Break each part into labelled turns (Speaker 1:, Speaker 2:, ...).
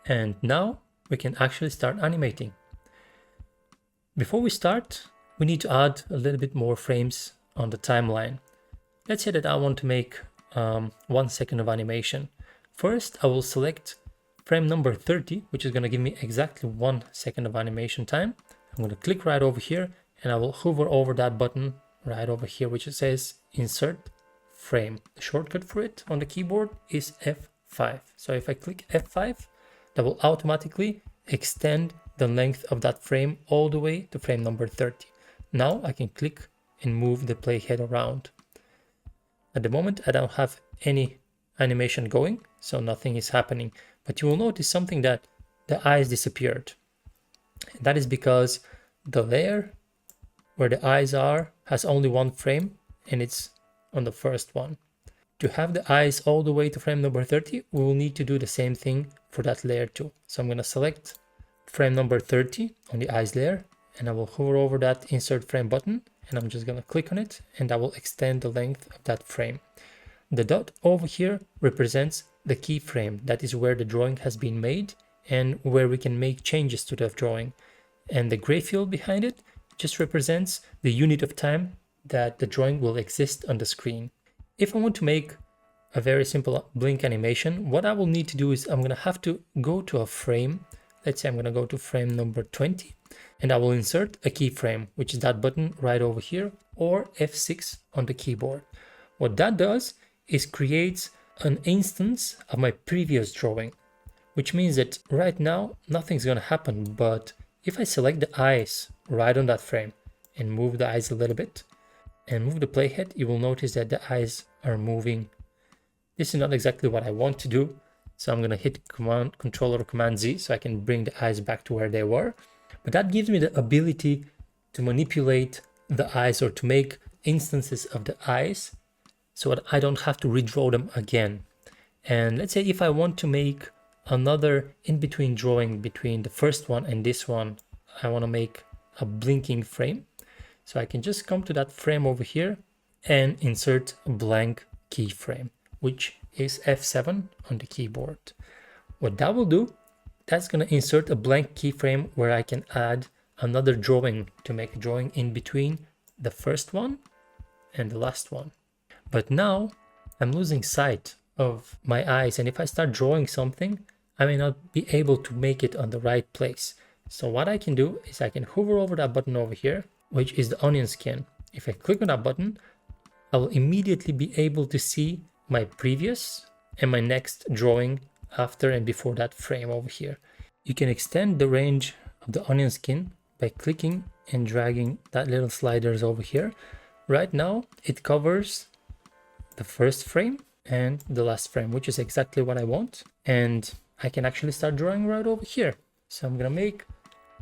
Speaker 1: And now we can actually start animating. Before we start, we need to add a little bit more frames on the timeline. Let's say that I want to make 1 second of animation. First, I will select frame number 30, which is going to give me exactly 1 second of animation time. I'm going to click right over here and I will hover over that button right over here, which says insert frame. The shortcut for it on the keyboard is F5. So if I click F5, that will automatically extend the length of that frame all the way to frame number 30. Now I can click and move the playhead around. At the moment, I don't have any animation going, so nothing is happening. But you will notice something, that the eyes disappeared. And that is because the layer where the eyes are has only 1 frame and it's on the first one. To have the eyes all the way to frame number 30, we will need to do the same thing for that layer too. So I'm going to select frame number 30 on the eyes layer and I will hover over that insert frame button and I'm just going to click on it and I will extend the length of that frame. The dot over here represents the keyframe. That is where the drawing has been made and where we can make changes to the drawing. And the gray field behind it just represents the unit of time that the drawing will exist on the screen. If I want to make a very simple blink animation, what I will need to do is I'm going to have to go to a frame. Let's say I'm going to go to frame number 20 and I will insert a keyframe, which is that button right over here, or F6 on the keyboard. What that does is creates an instance of my previous drawing, which means that right now nothing's going to happen. But if I select the eyes right on that frame and move the eyes a little bit and move the playhead, you will notice that the eyes are moving. This is not exactly what I want to do, so I'm going to hit Control or Command Z so I can bring the eyes back to where they were. But that gives me the ability to manipulate the eyes or to make instances of the eyes so that I don't have to redraw them again. And let's say if I want to make another in-between drawing between the first one and this one, I want to make a blinking frame. So I can just come to that frame over here and insert a blank keyframe, which is F7 on the keyboard. What that will do, that's going to insert a blank keyframe where I can add another drawing to make a drawing in between the first one and the last one. But now I'm losing sight of my eyes, and if I start drawing something, I may not be able to make it on the right place. So what I can do is I can hover over that button over here, which is the onion skin. If I click on that button, I will immediately be able to see my previous and my next drawing after and before that frame over here. You can extend the range of the onion skin by clicking and dragging that little sliders over here. Right now it covers the first frame and the last frame, which is exactly what I want. And I can actually start drawing right over here. So I'm gonna make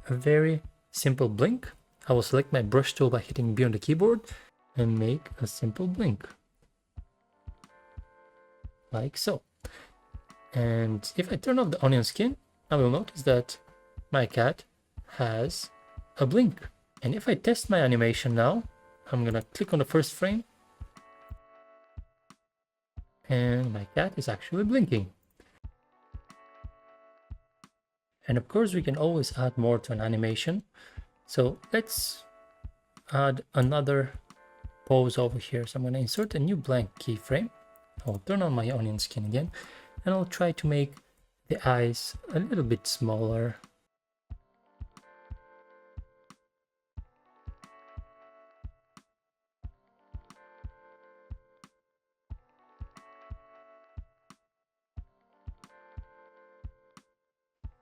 Speaker 1: a very simple blink. I will select my brush tool by hitting B on the keyboard and make a simple blink. Like so. And if I turn off the onion skin, I will notice that my cat has a blink. And if I test my animation now, I'm gonna click on the first frame and my cat is actually blinking. And of course we can always add more to an animation. So let's add another pose over here. So I'm going to insert a new blank keyframe. I'll turn on my onion skin again and I'll try to make the eyes a little bit smaller.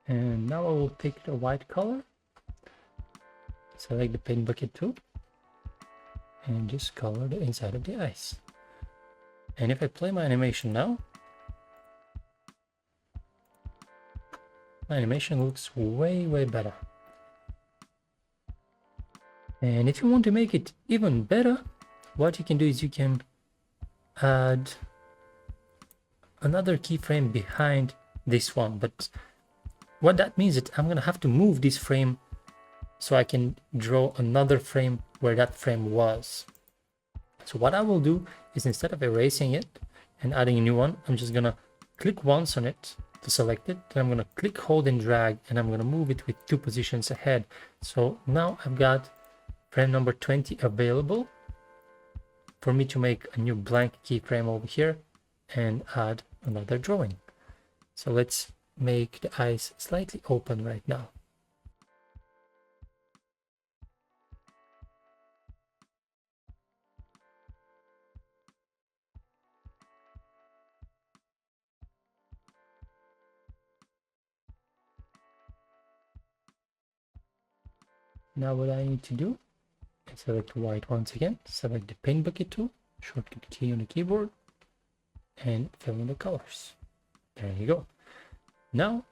Speaker 1: And now I will take the white color, select the paint bucket tool, and just color the inside of the eyes. And if I play my animation now, my animation looks way better. And if you want to make it even better, what you can do is you can add another keyframe behind this one. But what that means is that I'm going to have to move this frame so I can draw another frame where that frame was. So what I will do is, instead of erasing it and adding a new one, I'm just going to click once on it to select it. Then I'm going to click, hold, and drag, and I'm going to move it with 2 positions ahead. So now I've got frame number 20 available for me to make a new blank keyframe over here and add another drawing. So let's make the eyes slightly open right now. Now what I need to do is select white once again, select the paint bucket tool, shortcut key on the keyboard, and fill in the colors. There you go. Now,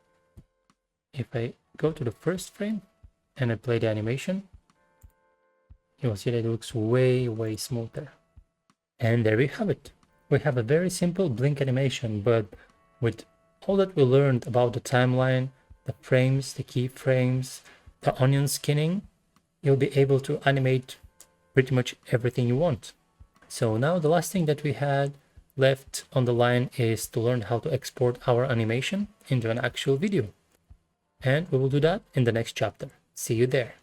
Speaker 1: if I go to the first frame and I play the animation, you'll see that it looks way smoother. And there we have it. We have a very simple blink animation, but with all that we learned about the timeline, the frames, the keyframes, the onion skinning, you'll be able to animate pretty much everything you want. So now the last thing that we had left on the line is to learn how to export our animation into an actual video. And we will do that in the next chapter. See you there.